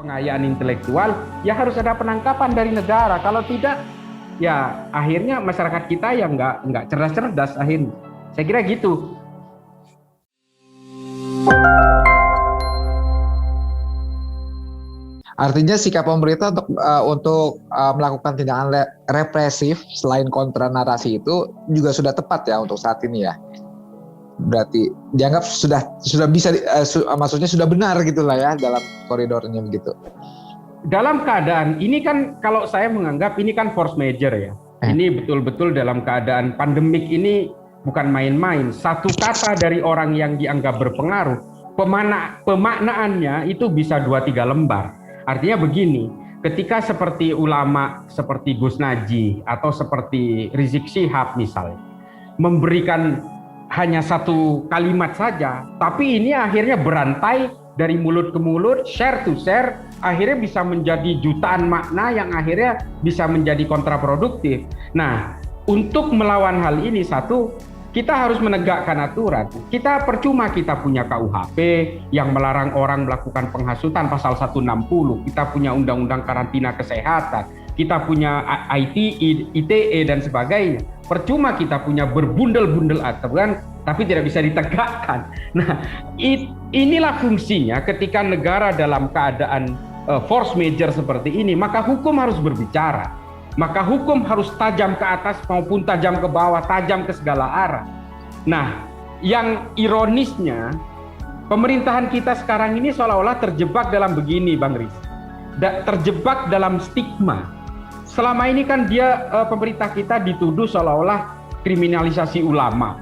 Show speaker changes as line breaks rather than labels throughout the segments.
pengayaan intelektual, ya harus ada penangkapan dari negara. Kalau tidak, ya akhirnya masyarakat kita yang nggak cerdas-cerdas akhirnya. Saya kira gitu.
Artinya sikap pemerintah untuk melakukan tindakan represif selain kontra narasi itu juga sudah tepat ya untuk saat ini ya. Berarti dianggap sudah bisa maksudnya sudah benar gitulah ya dalam koridornya begitu.
Dalam keadaan ini kan kalau saya menganggap ini kan force major ya. Ini betul-betul dalam keadaan pandemik ini bukan main-main. Satu kata dari orang yang dianggap berpengaruh, pemaknaannya itu bisa 2-3 lembar. Artinya begini, ketika seperti ulama seperti Gus Najih atau seperti Rizik Syihab misalnya memberikan hanya satu kalimat saja, tapi ini akhirnya berantai dari mulut ke mulut, share to share, akhirnya bisa menjadi jutaan makna yang akhirnya bisa menjadi kontraproduktif. Nah, untuk melawan hal ini, satu, kita harus menegakkan aturan. Kita percuma kita punya KUHP yang melarang orang melakukan penghasutan pasal 160. Kita punya undang-undang karantina kesehatan. Kita punya ITE dan sebagainya. Percuma kita punya berbundel-bundel aturan tapi tidak bisa ditegakkan. Nah, inilah fungsinya ketika negara dalam keadaan force major seperti ini, maka hukum harus berbicara. Maka hukum harus tajam ke atas maupun tajam ke bawah, tajam ke segala arah. Nah, yang ironisnya, pemerintahan kita sekarang ini seolah-olah terjebak dalam begini, Bang Riz. Terjebak dalam stigma. Selama ini kan pemerintah kita dituduh seolah-olah kriminalisasi ulama.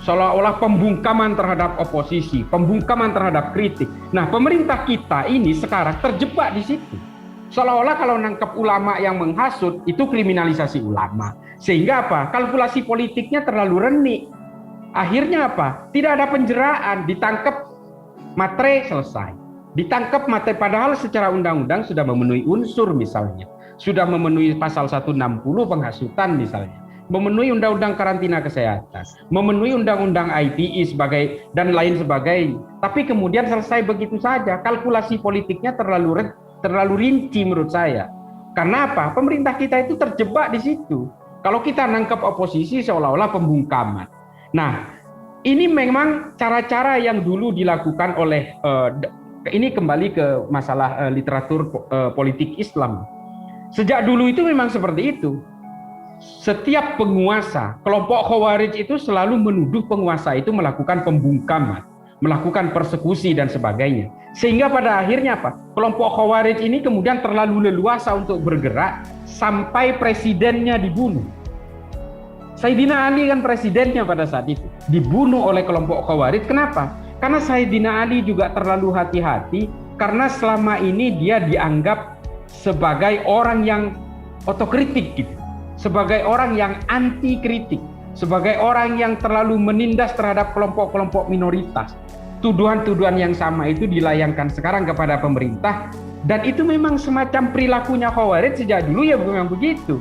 Seolah-olah pembungkaman terhadap oposisi, pembungkaman terhadap kritik. Nah, pemerintah kita ini sekarang terjebak di situ. Seolah-olah kalau nangkep ulama yang menghasut itu kriminalisasi ulama. Sehingga apa? Kalkulasi politiknya terlalu renik. Akhirnya apa? Tidak ada penjeraan, ditangkap matre selesai. Ditangkap matre padahal secara undang-undang sudah memenuhi unsur misalnya. Sudah memenuhi pasal 160 penghasutan misalnya. Memenuhi undang-undang karantina kesehatan, memenuhi undang-undang ITE sebagai dan lain sebagainya. Tapi kemudian selesai begitu saja. Kalkulasi politiknya terlalu rinci menurut saya. Karena apa? Pemerintah kita itu terjebak di situ. Kalau kita nangkep oposisi seolah-olah pembungkaman. Nah, ini memang cara-cara yang dulu dilakukan oleh ini kembali ke masalah literatur politik Islam. Sejak dulu itu memang seperti itu. Setiap penguasa, kelompok Khawarij itu selalu menuduh penguasa itu melakukan pembungkaman, melakukan persekusi dan sebagainya. Sehingga pada akhirnya apa? Kelompok Khawarij ini kemudian terlalu leluasa untuk bergerak sampai presidennya dibunuh. Sayyidina Ali kan presidennya pada saat itu dibunuh oleh kelompok Khawarij. Kenapa? Karena Sayyidina Ali juga terlalu hati-hati karena selama ini dia dianggap sebagai orang yang otokritik gitu. Sebagai orang yang anti kritik, sebagai orang yang terlalu menindas terhadap kelompok-kelompok minoritas. Tuduhan-tuduhan yang sama itu dilayangkan sekarang kepada pemerintah, dan itu memang semacam perilakunya Khawarij sejak dulu ya memang begitu.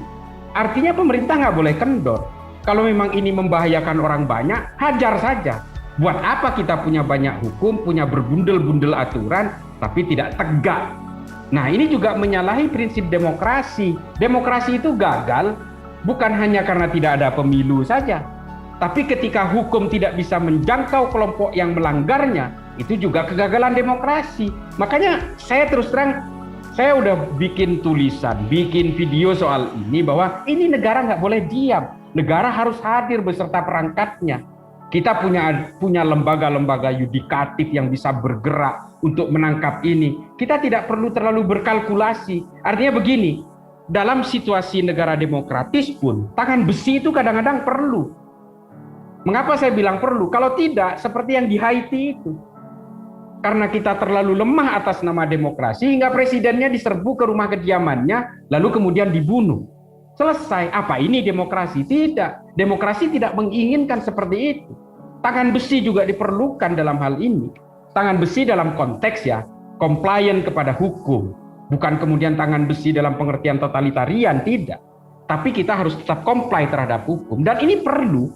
Artinya pemerintah nggak boleh kendor. Kalau memang ini membahayakan orang banyak, hajar saja. Buat apa kita punya banyak hukum, punya berbundel-bundel aturan, tapi tidak tegak. Nah, ini juga menyalahi prinsip demokrasi. Demokrasi itu gagal bukan hanya karena tidak ada pemilu saja, tapi ketika hukum tidak bisa menjangkau kelompok yang melanggarnya, itu juga kegagalan demokrasi. Makanya saya terus terang, saya udah bikin tulisan, bikin video soal ini, bahwa ini negara nggak boleh diam. Negara harus hadir beserta perangkatnya. Kita punya lembaga-lembaga yudikatif yang bisa bergerak untuk menangkap ini. Kita tidak perlu terlalu berkalkulasi. Artinya begini, dalam situasi negara demokratis pun, tangan besi itu kadang-kadang perlu. Mengapa saya bilang perlu? Kalau tidak, seperti yang di Haiti itu. Karena kita terlalu lemah atas nama demokrasi, hingga presidennya diserbu ke rumah kediamannya, lalu kemudian dibunuh. Selesai. Apa ini demokrasi? Tidak. Demokrasi tidak menginginkan seperti itu. Tangan besi juga diperlukan dalam hal ini. Tangan besi dalam konteks ya, compliant kepada hukum. Bukan kemudian tangan besi dalam pengertian totalitarian, tidak. Tapi kita harus tetap comply terhadap hukum. Dan ini perlu.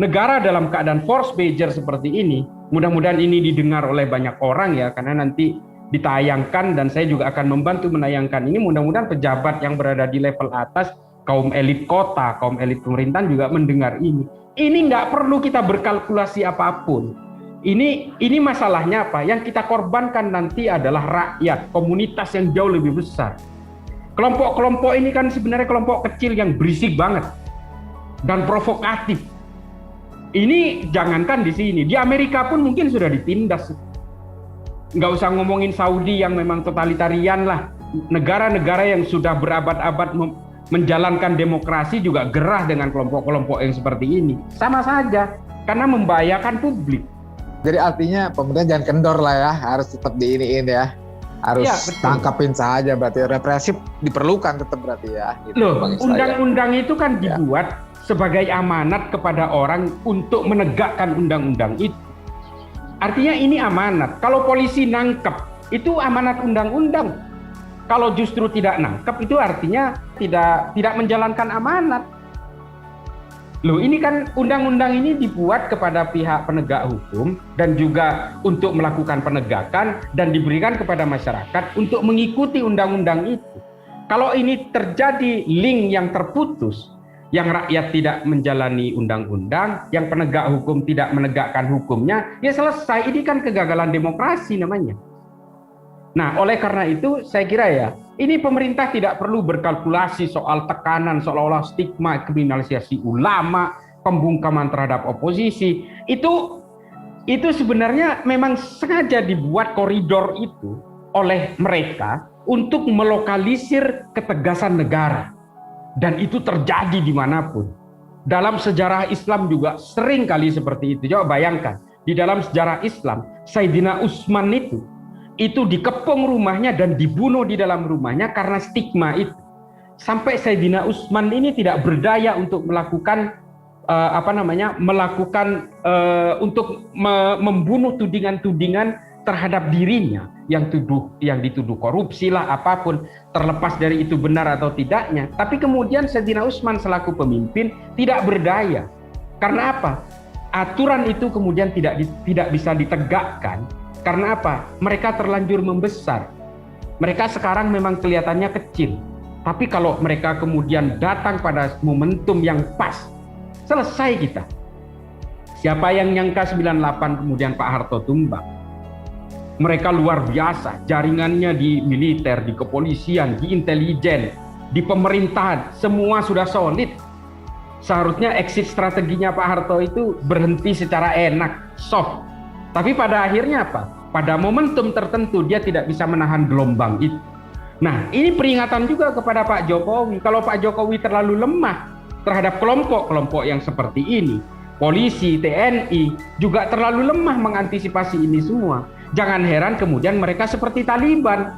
Negara dalam keadaan force major seperti ini, mudah-mudahan ini didengar oleh banyak orang ya, karena nanti ditayangkan, dan saya juga akan membantu menayangkan ini. Mudah-mudahan pejabat yang berada di level atas, kaum elit kota, kaum elit pemerintahan juga mendengar ini. Ini nggak perlu kita berkalkulasi apapun. Ini masalahnya apa? Yang kita korbankan nanti adalah rakyat, komunitas yang jauh lebih besar. Kelompok-kelompok ini kan sebenarnya kelompok kecil yang berisik banget dan provokatif. Ini jangankan di sini, di Amerika pun mungkin sudah ditindas. Nggak usah ngomongin Saudi yang memang totalitarian lah. Negara-negara yang sudah berabad-abad menjalankan demokrasi juga gerah dengan kelompok-kelompok yang seperti ini. Sama saja, karena membahayakan publik.
Jadi artinya pemerintah jangan kendor lah ya, harus tetap diiniin ya. Harus
Ya,
tangkapin saja, berarti represif diperlukan tetap berarti ya. Gitu,
Loh,
Bang Isra, ya.
undang-undang itu kan dibuat sebagai amanat kepada orang untuk menegakkan undang-undang itu. Artinya ini amanat. Kalau polisi nangkep, itu amanat undang-undang. Kalau justru tidak nangkep, itu artinya tidak menjalankan amanat. Loh, ini kan undang-undang ini dibuat kepada pihak penegak hukum dan juga untuk melakukan penegakan dan diberikan kepada masyarakat untuk mengikuti undang-undang itu. Kalau ini terjadi link yang terputus, yang rakyat tidak menjalani undang-undang, yang penegak hukum tidak menegakkan hukumnya, ya selesai. Ini kan kegagalan demokrasi namanya. Nah, oleh karena itu saya kira ya, ini pemerintah tidak perlu berkalkulasi soal tekanan seolah-olah stigma kriminalisasi ulama, pembungkaman terhadap oposisi. Itu sebenarnya memang sengaja dibuat koridor itu oleh mereka untuk melokalisir ketegasan negara. Dan itu terjadi dimanapun. Dalam sejarah Islam juga sering kali seperti itu. Coba bayangkan, di dalam sejarah Islam, Sayyidina Utsman itu dikepung rumahnya dan dibunuh di dalam rumahnya karena stigma itu. Sampai Sayyidina Utsman ini tidak berdaya untuk melakukan untuk membunuh tudingan-tudingan terhadap dirinya yang dituduh korupsi lah, apapun, terlepas dari itu benar atau tidaknya. Tapi kemudian Sayyidina Utsman selaku pemimpin tidak berdaya. Karena apa? Aturan itu kemudian tidak bisa ditegakkan. Karena apa? Mereka terlanjur membesar. Mereka sekarang memang kelihatannya kecil. Tapi kalau mereka kemudian datang pada momentum yang pas, selesai kita. Siapa yang nyangka 98 kemudian Pak Harto tumbang? Mereka luar biasa, jaringannya di militer, di kepolisian, di intelijen, di pemerintahan, semua sudah solid. Seharusnya exit strateginya Pak Harto itu berhenti secara enak, soft. Tapi pada akhirnya apa? Pada momentum tertentu dia tidak bisa menahan gelombang itu. Nah, ini peringatan juga kepada Pak Jokowi. Kalau Pak Jokowi terlalu lemah terhadap kelompok-kelompok yang seperti ini, polisi, TNI juga terlalu lemah mengantisipasi ini semua. Jangan heran kemudian mereka seperti Taliban.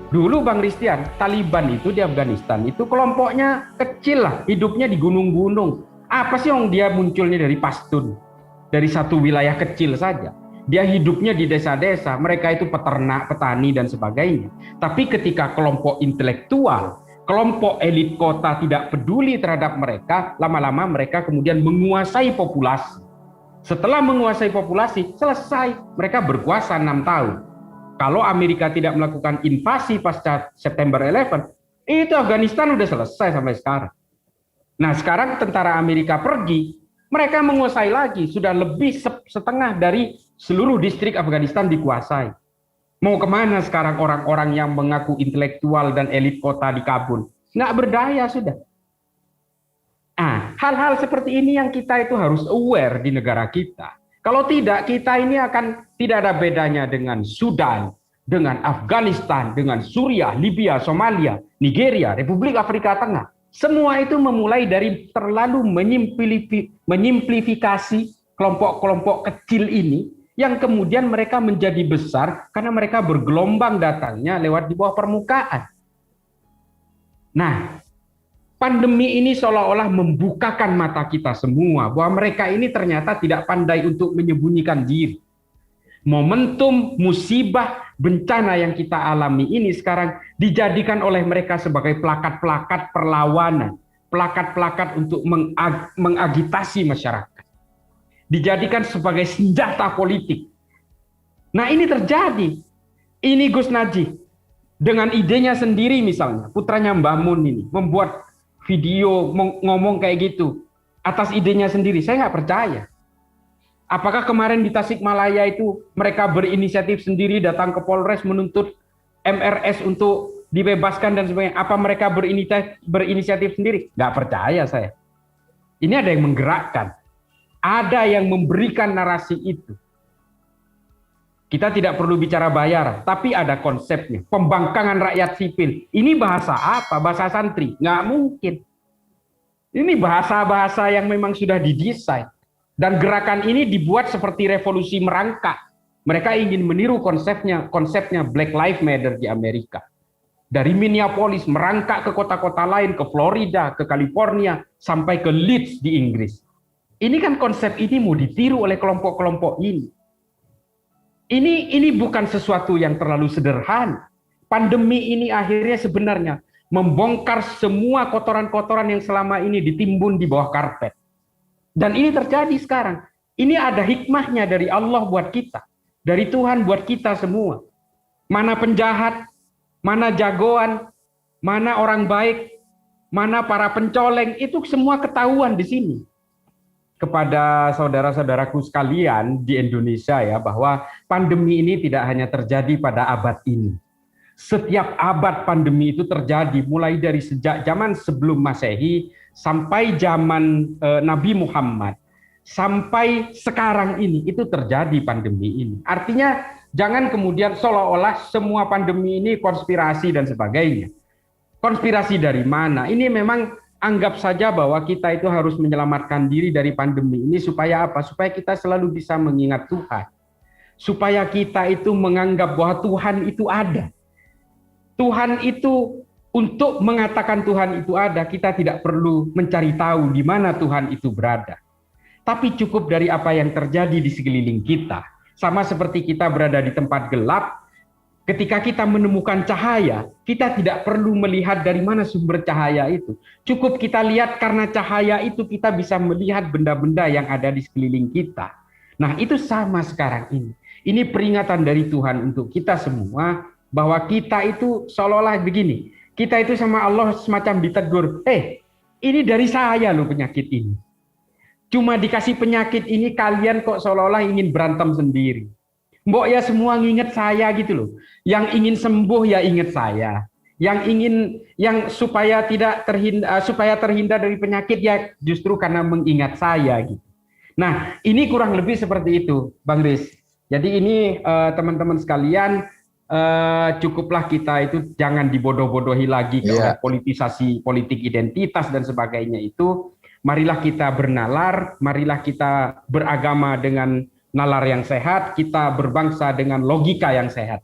Dulu Bang Christian, Taliban itu di Afghanistan itu kelompoknya kecil lah, hidupnya di gunung-gunung. Apa sih yang dia munculnya dari Pashtun, dari satu wilayah kecil saja. Dia hidupnya di desa-desa, mereka itu peternak, petani dan sebagainya. Tapi ketika kelompok intelektual, kelompok elit kota tidak peduli terhadap mereka, lama-lama mereka kemudian menguasai populasi. Setelah menguasai populasi, selesai. Mereka berkuasa 6 tahun. Kalau Amerika tidak melakukan invasi pasca September 11, itu Afghanistan udah selesai sampai sekarang. Nah, sekarang tentara Amerika pergi, mereka menguasai lagi. Sudah lebih setengah dari seluruh distrik Afghanistan dikuasai. Mau kemana sekarang orang-orang yang mengaku intelektual dan elit kota di Kabul? Nggak berdaya sudah. Hal-hal seperti ini yang kita itu harus aware di negara kita. Kalau tidak, kita ini akan tidak ada bedanya dengan Sudan, dengan Afghanistan, dengan Suriah, Libya, Somalia, Nigeria, Republik Afrika Tengah. Semua itu memulai dari terlalu menyimplifikasi kelompok-kelompok kecil ini yang kemudian mereka menjadi besar karena mereka bergelombang datangnya lewat di bawah permukaan. Nah, pandemi ini seolah-olah membukakan mata kita semua bahwa mereka ini ternyata tidak pandai untuk menyembunyikan diri. Momentum musibah bencana yang kita alami ini sekarang dijadikan oleh mereka sebagai plakat-plakat perlawanan, plakat-plakat untuk mengagitasi masyarakat. Dijadikan sebagai senjata politik. Nah, ini terjadi. Ini Gus Najih dengan idenya sendiri misalnya, putranya Mbah Mun ini membuat video ngomong kayak gitu atas idenya sendiri, saya nggak percaya. Apakah kemarin di Tasikmalaya itu mereka berinisiatif sendiri datang ke Polres menuntut MRS untuk dibebaskan dan sebagainya? Apa mereka berinisiatif sendiri? Nggak percaya saya. Ini ada yang menggerakkan, ada yang memberikan narasi itu. Kita tidak perlu bicara bayaran, tapi ada konsepnya. Pembangkangan rakyat sipil. Ini bahasa apa? Bahasa santri? Nggak mungkin. Ini bahasa-bahasa yang memang sudah didesain. Dan gerakan ini dibuat seperti revolusi merangkak. Mereka ingin meniru konsepnya Black Lives Matter di Amerika. Dari Minneapolis merangkak ke kota-kota lain, ke Florida, ke California, sampai ke Leeds di Inggris. Ini kan konsep ini mau ditiru oleh kelompok-kelompok ini. Ini bukan sesuatu yang terlalu sederhana. Pandemi ini akhirnya sebenarnya membongkar semua kotoran-kotoran yang selama ini ditimbun di bawah karpet. Dan ini terjadi sekarang. Ini ada hikmahnya dari Allah buat kita. Dari Tuhan buat kita semua. Mana penjahat, mana jagoan, mana orang baik, mana para pencoleng, itu semua ketahuan di sini. Kepada saudara-saudaraku sekalian di Indonesia ya, bahwa pandemi ini tidak hanya terjadi pada abad ini. Setiap abad pandemi itu terjadi, mulai dari sejak zaman sebelum Masehi sampai zaman Nabi Muhammad, sampai sekarang ini itu terjadi pandemi ini. Artinya jangan kemudian seolah-olah semua pandemi ini konspirasi dan sebagainya. Konspirasi dari mana? Ini memang anggap saja bahwa kita itu harus menyelamatkan diri dari pandemi ini supaya apa? Supaya kita selalu bisa mengingat Tuhan. Supaya kita itu menganggap bahwa Tuhan itu ada. Tuhan itu, untuk mengatakan Tuhan itu ada, kita tidak perlu mencari tahu di mana Tuhan itu berada. Tapi cukup dari apa yang terjadi di sekeliling kita. Sama seperti kita berada di tempat gelap, ketika kita menemukan cahaya, kita tidak perlu melihat dari mana sumber cahaya itu. Cukup kita lihat karena cahaya itu kita bisa melihat benda-benda yang ada di sekeliling kita. Nah, itu sama sekarang ini. Ini peringatan dari Tuhan untuk kita semua, bahwa kita itu seolah-olah begini. Kita itu sama Allah semacam ditegur, ini dari saya loh penyakit ini. Cuma dikasih penyakit ini kalian kok seolah-olah ingin berantem sendiri. Mbok ya semua nginget saya gitu loh. Yang ingin sembuh ya inget saya. Yang supaya terhindar dari penyakit ya justru karena mengingat saya gitu. Nah, ini kurang lebih seperti itu, Bang Riz. Jadi ini teman-teman sekalian, cukuplah kita itu jangan dibodoh-bodohi lagi oleh politisasi politik identitas dan sebagainya itu. Marilah kita bernalar, marilah kita beragama dengan nalar yang sehat, kita berbangsa dengan logika yang sehat.